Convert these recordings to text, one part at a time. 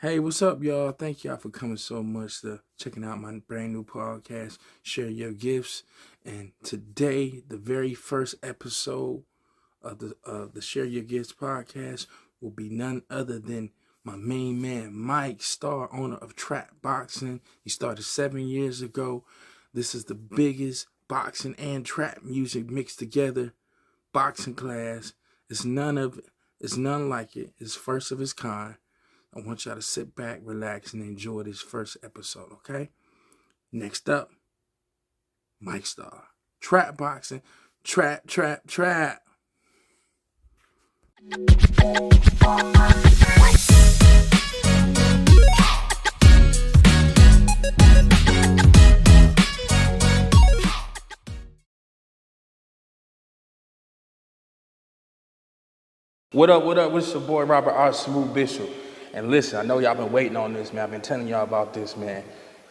Hey, what's up, y'all? Thank y'all for coming so much to checking out my brand new podcast, Share Your Gifts. And today, the very first episode of the Share Your Gifts podcast will be none other than my main man, Mike Starr, owner of Trap Boxing. He started 7 years ago. This is the biggest boxing and trap music mixed together boxing class. It's none like it. It's first of its kind. I want y'all to sit back, relax, and enjoy this first episode, okay? Next up, Mike Starr. Trap boxing. Trap, trap, trap. What up, what up? It's your boy Robert Rsmooth Bishop. And listen, I know y'all been waiting on this, man. I've been telling y'all about this, man.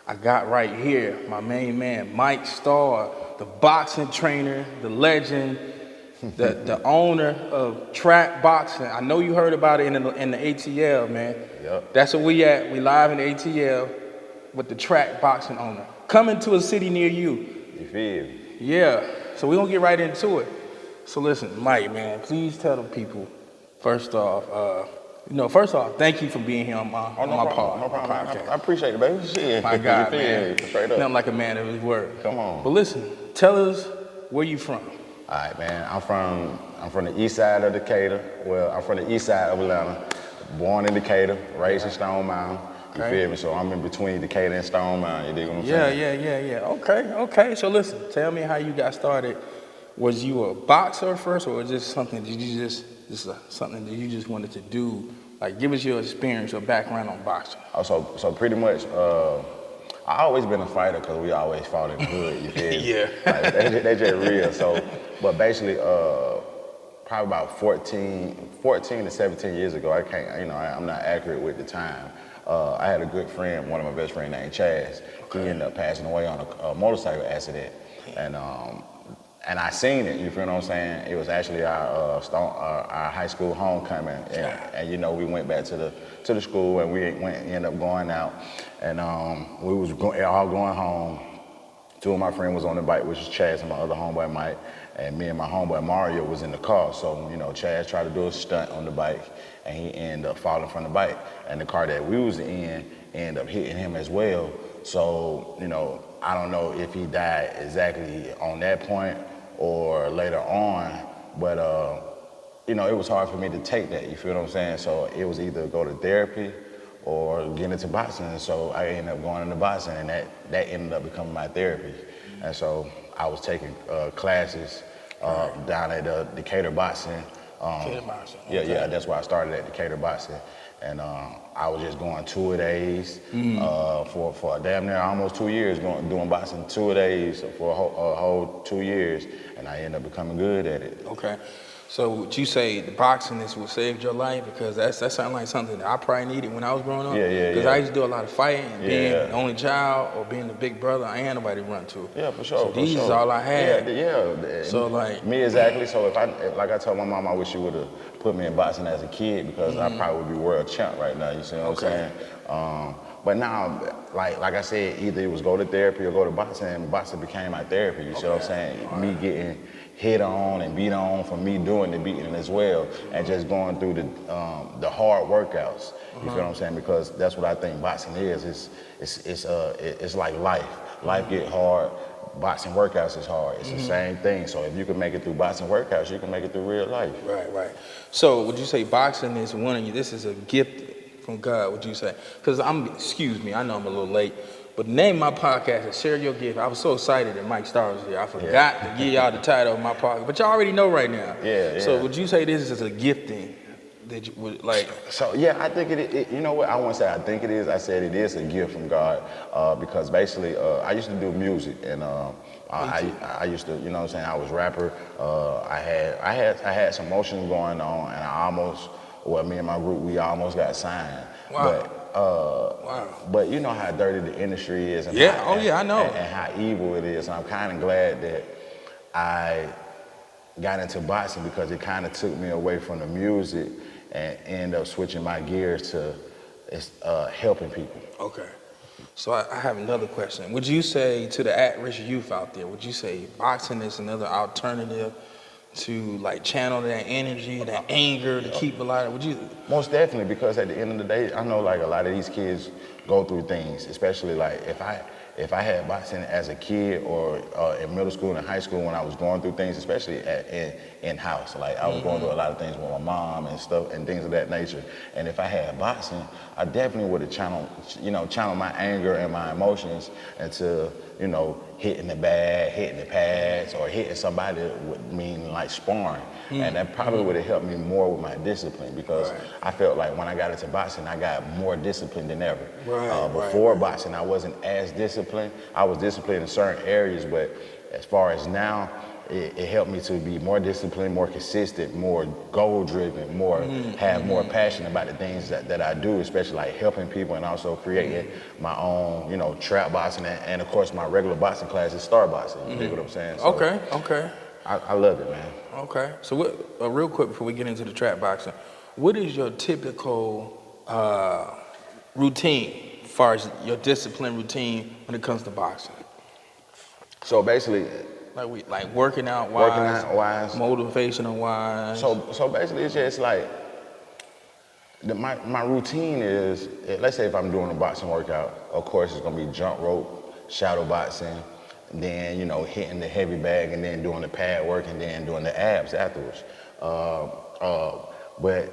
I got right here my main man, Mike Starr, the boxing trainer, the legend, the owner of Trap Boxing. I know you heard about it in the ATL, man. Yep. That's where we at. We live in the ATL with the Trap Boxing owner. Coming to a city near you. You feel me? Yeah. So we're going to get right into it. So listen, Mike, man, please tell the people, first off, thank you for being here on my No problem. podcast. I appreciate it, baby. Shit. My God, You feel man. me? Straight up. Nothing like a man of his word. Come on. But listen, tell us where you from. All right, man. I'm from the east side of Decatur. Well, I'm from the east side of Atlanta. Born in Decatur, raised in Stone Mountain. You Okay. feel me? So I'm in between Decatur and Stone Mountain. You dig what I'm saying? Yeah. Okay. So listen, tell me how you got started. Was you a boxer first, or was this something that you something that you just wanted to do? Like, give us your experience or background on boxing. So pretty much, I always been a fighter because we always fought in the hood. You feel me? Yeah. Like, they just real. So, but basically, probably about 14 to 17 years ago, I'm not accurate with the time. I had a good friend, one of my best friends named Chaz. He ended up passing away on a motorcycle accident. And I seen it, you feel what I'm saying? It was actually our high school homecoming. And we went back to the school and we ended up going out. And we was all going home. Two of my friends was on the bike, which was Chaz and my other homeboy Mike. And me and my homeboy Mario was in the car. So, Chaz tried to do a stunt on the bike and he ended up falling from the bike. And the car that we was in ended up hitting him as well. So, I don't know if he died exactly on that point or later on, but it was hard for me to take that, you feel what I'm saying? So it was either go to therapy or get into boxing. And so I ended up going into boxing and that ended up becoming my therapy. And so I was taking classes down at Decatur Boxing. Decatur Boxing. Yeah, that's why I started at Decatur Boxing. And I was just going 2 a days for damn near almost 2 years, doing boxing 2 a days for a whole 2 years, and I ended up becoming good at it. Okay. So would you say the boxing is what saved your life? Because that sounds like something that I probably needed when I was growing up. Yeah. Because I used to do a lot of fighting, and being the only child or being the big brother, I ain't had nobody to run to. Yeah, for sure. So these is all I had. Yeah. So like me exactly. So like I told my mom, I wish she would have put me in boxing as a kid because I probably would be world champ right now. You see what I'm saying? But now, like I said, either it was go to therapy or go to boxing, and boxing became my therapy. You see what I'm saying? Me getting hit on and beat on from me doing the beating as well, and just going through the hard workouts. You feel what I'm saying? Because that's what I think boxing is. It's like life. Life get hard. Boxing workouts is hard. It's the same thing. So if you can make it through boxing workouts, you can make it through real life. Right. So would you say boxing is one of you? This is a gift from God, would you say? Because excuse me, I know I'm a little late, but the name of my podcast is Share Your Gift. I was so excited that Mike Starr was here. I forgot to give y'all the title of my podcast, but y'all already know right now. Yeah. So would you say this is a gifting that you would like? So yeah, I think it you know what, I won't say I think it is. I said it is a gift from God because basically I used to do music and I used to, you know what I'm saying, I was a rapper. I had some motions going on and me and my group, we almost got signed. Wow. But you know how dirty the industry is. And I know. And how evil it is. And I'm kind of glad that I got into boxing because it kind of took me away from the music and ended up switching my gears to it's helping people. Okay. So I have another question. Would you say to the at-risk youth out there, would you say boxing is another alternative to like channel that energy, that anger, to keep alive? Would you? Most definitely, because at the end of the day, I know like a lot of these kids go through things, especially like if I had boxing as a kid or in middle school and high school when I was going through things, especially in house, like I was going through a lot of things with my mom and stuff and things of that nature. And if I had boxing, I definitely would have channeled my anger and my emotions into, hitting the bag, hitting the pads, or hitting somebody would mean like sparring. And that probably would have helped me more with my discipline, because I felt like when I got into boxing, I got more disciplined than ever. Before boxing, I wasn't as disciplined. I was disciplined in certain areas, but as far as now, it helped me to be more disciplined, more consistent, more goal-driven, have more passion about the things that I do, especially like helping people and also creating my own, trap boxing and of course my regular boxing class is Starr boxing. You dig what I'm saying? So Okay. I love it, man. Okay. So real quick before we get into the trap boxing, what is your typical routine as far as your discipline routine when it comes to boxing? So basically, Like working out wise, motivational wise. So basically, it's just like my routine is. Let's say if I'm doing a boxing workout, of course it's gonna be jump rope, shadow boxing, and then hitting the heavy bag, and then doing the pad work, and then doing the abs afterwards. But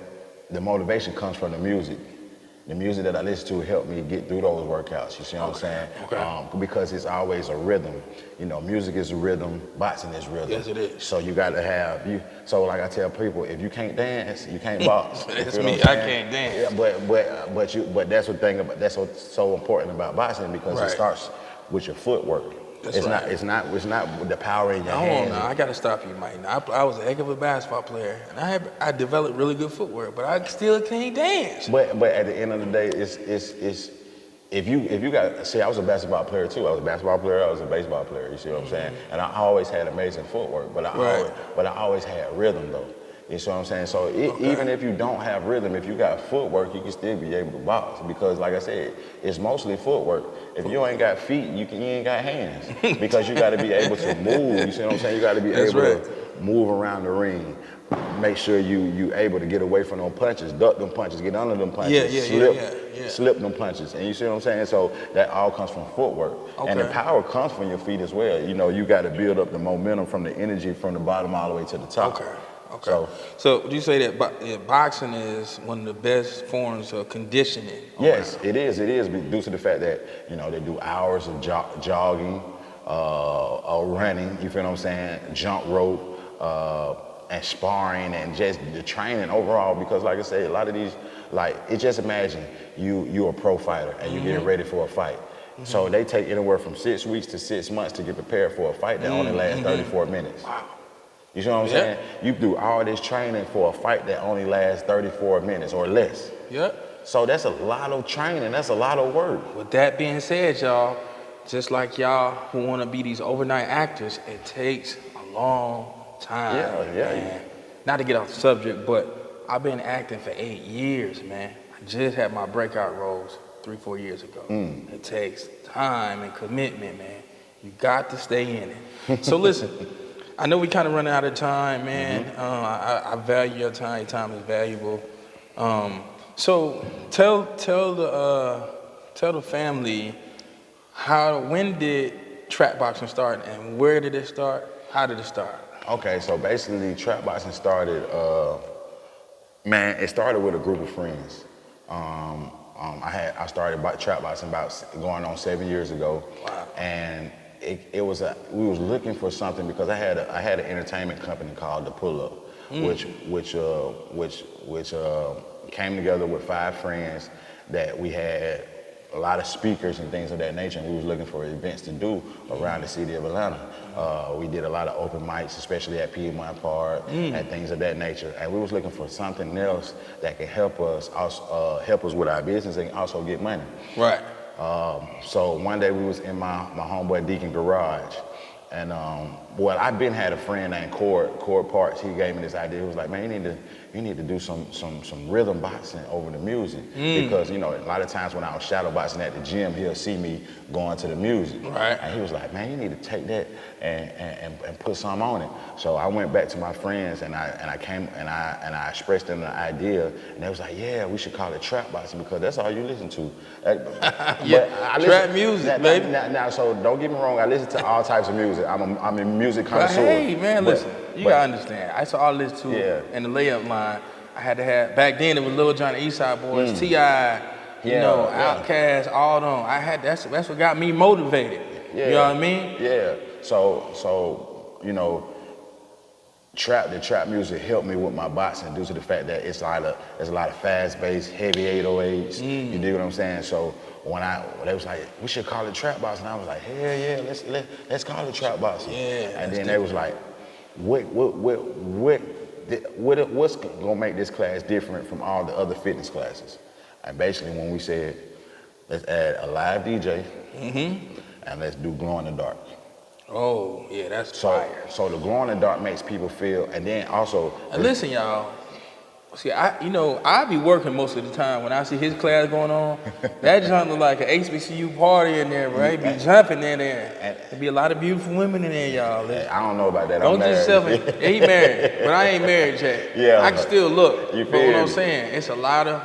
the motivation comes from the music. The music that I listen to helped me get through those workouts, you see what I'm saying? Okay. Because it's always a rhythm. Music is a rhythm, boxing is rhythm. Yes, it is. So you gotta so like I tell people, if you can't dance, you can't box. That's me, I can't dance. Yeah, but that's what's so important about boxing, because it starts with your footwork. It's not the power in your hands. I gotta stop you, Mike. I was a heck of a basketball player, and I developed really good footwork, but I still can't dance. But at the end of the day, it's if you got, see, I was a basketball player too. I was a basketball player. I was a baseball player. You see what I'm saying? And I always had amazing footwork, but I always had rhythm though. You see what I'm saying? So even if you don't have rhythm, if you got footwork, you can still be able to box, because like I said, it's mostly footwork. If you ain't got feet, you ain't got hands, because you got to be able to move. You see what I'm saying? You got to be able to move around the ring. Make sure you able to get away from them punches, duck them punches, get under them punches, slip them punches. And you see what I'm saying? So that all comes from footwork. And the power comes from your feet as well. You got to build up the momentum from the energy from the bottom all the way to the top. Okay. So would you say that boxing is one of the best forms of conditioning? Yes, it is. It is due to the fact that they do hours of jogging, running. You feel what I'm saying? Jump rope, and sparring, and just the training overall. Because like I say, a lot of these, just imagine you a pro fighter and you getting ready for a fight. So they take anywhere from 6 weeks to 6 months to get prepared for a fight that only lasts 34 minutes. Wow. You see what I'm saying? You do all this training for a fight that only lasts 34 minutes or less. So that's a lot of training. That's a lot of work. With that being said, y'all, just like y'all who want to be these overnight actors, it takes a long time. Man. Not to get off the subject, but I've been acting for 8 years, man. I just had my breakout roles 3-4 years ago. It takes time and commitment, man. You got to stay in it. So listen. I know we kind of run out of time, man. I value your time. Your time is valuable. So tell the family when did trap boxing start, and where did it start? How did it start? Okay, so basically trap boxing started. It started with a group of friends. I started trap boxing about going on 7 years ago. Wow. And we was looking for something, because I had an entertainment company called The Pull Up, which came together with 5 friends that we had a lot of speakers and things of that nature, and we was looking for events to do around the city of Atlanta. We did a lot of open mics, especially at Ep.1 Park and things of that nature. And we was looking for something else that could help us with our business and also get money. Right. So one day we was in my homeboy Deacon garage, and I've been had a friend named Cord Parks. He gave me this idea. He was like, man, you you need to do some rhythm boxing over the music because a lot of times when I was shadow boxing at the gym, he'll see me going to the music, Right. and he was like, man, you need to take that and put something on it. So I went back to my friends and I expressed them the idea, and they was like, yeah, we should call it trap boxing because that's all you listen to. Yeah, trap music, baby. Now, so don't get me wrong, I listen to all types of music. I'm a music connoisseur. But hey, man, listen, you gotta understand. I saw all this too, in the layup line. I had to have, back then it was Lil Jon, East Side Boys, T.I., Outkast, all them. That's what got me motivated. Yeah. You know what I mean? Yeah. So the trap music helped me with my boxing due to the fact that it's a lot of fast-paced, heavy 808s. You dig what I'm saying? So when they was like, we should call it trap boxing, I was like, hell yeah, let's call it trap boxing. Yeah. And then they was like, what's gonna make this class different from all the other fitness classes? And basically when we said, let's add a live DJ and let's do glow in the dark. Oh, yeah, that's fire. So the glow in the dark makes people feel, and then also. And listen, y'all. See, I be working most of the time when I see his class going on. That jump look like an HBCU party in there, right? Be jumping in there. There be a lot of beautiful women in there, y'all. I don't know about that. Don't get yourself in. Yeah, he married, but I ain't married yet. Yeah, I can still look. You but feel what I'm me? saying, it's a lot of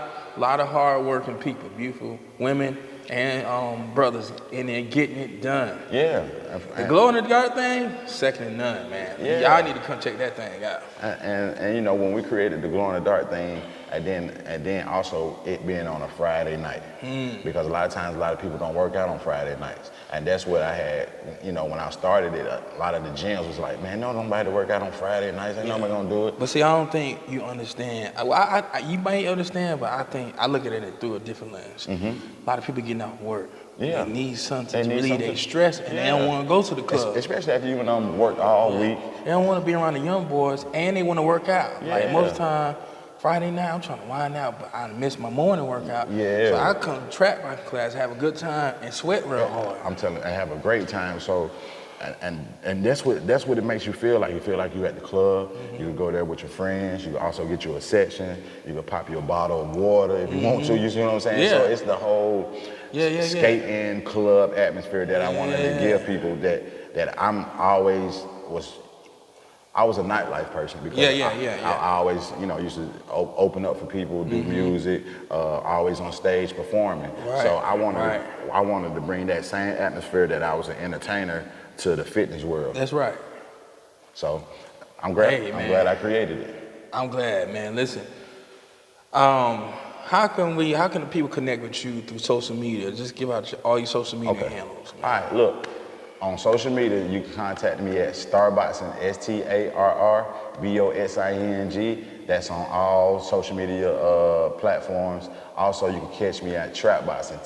hard-working people, beautiful women and brothers in there getting it done. Yeah. The glow in the dark thing, second to none, man. Yeah. Y'all need to come check that thing out. And when we created the glow in the dark thing, and then also it being on a Friday night, because a lot of times a lot of people don't work out on Friday nights, and that's what I had. When I started it, a lot of the gyms was like, man, no nobody to work out on Friday nights. Ain't nobody gonna do it. But see, I don't think you understand. You might understand, but I think I look at it through a different lens. A lot of people getting off work. Yeah. They need something to relieve their stress, and they don't want to go to the club. Especially after you worked all week. They don't want to be around the young boys, and they want to work out. Yeah. Like most of the time, Friday night, I'm trying to wind out, but I miss my morning workout. Yeah. So I come to trap my class, have a good time, and sweat real hard. I'm telling you, I have a great time. So, and that's what it makes you feel like. You feel like you at the club. You can go there with your friends. You can also get you a section. You can pop your bottle of water if you want to. You see what I'm saying? Yeah. So it's the whole skating club atmosphere that I wanted to give people. That I was a nightlife person because I always, used to open up for people, do music, always on stage performing. Right. So I wanted to bring that same atmosphere that I was an entertainer to the fitness world. That's right. So I'm glad. Hey, I'm glad I created it. I'm glad, man. Listen, how can the people connect with you through social media? Just give out all your social media handles. All right, look. On social media, you can contact me at Starboxing, STARRBOXING. That's on all social media platforms. Also, you can catch me at Trapboxing,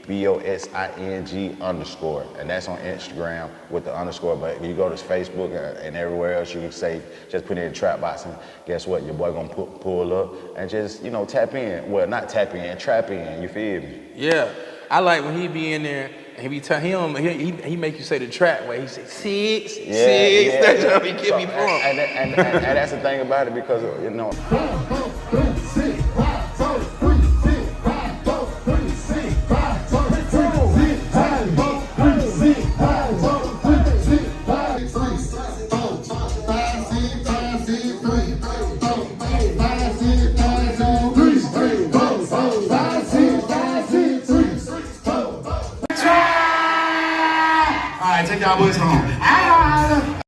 TRAPBOXING_. And that's on Instagram with the underscore. But if you go to Facebook and everywhere else, you can say, just put in Trapboxing. Guess what? Your boy gonna pull up and just, tap in. Well, not tap in, trap in. You feel me? Yeah. I like when he be in there. He make you say the trap way. He say six. That's how he get me from. And that's the thing about it because Take y'all boys home.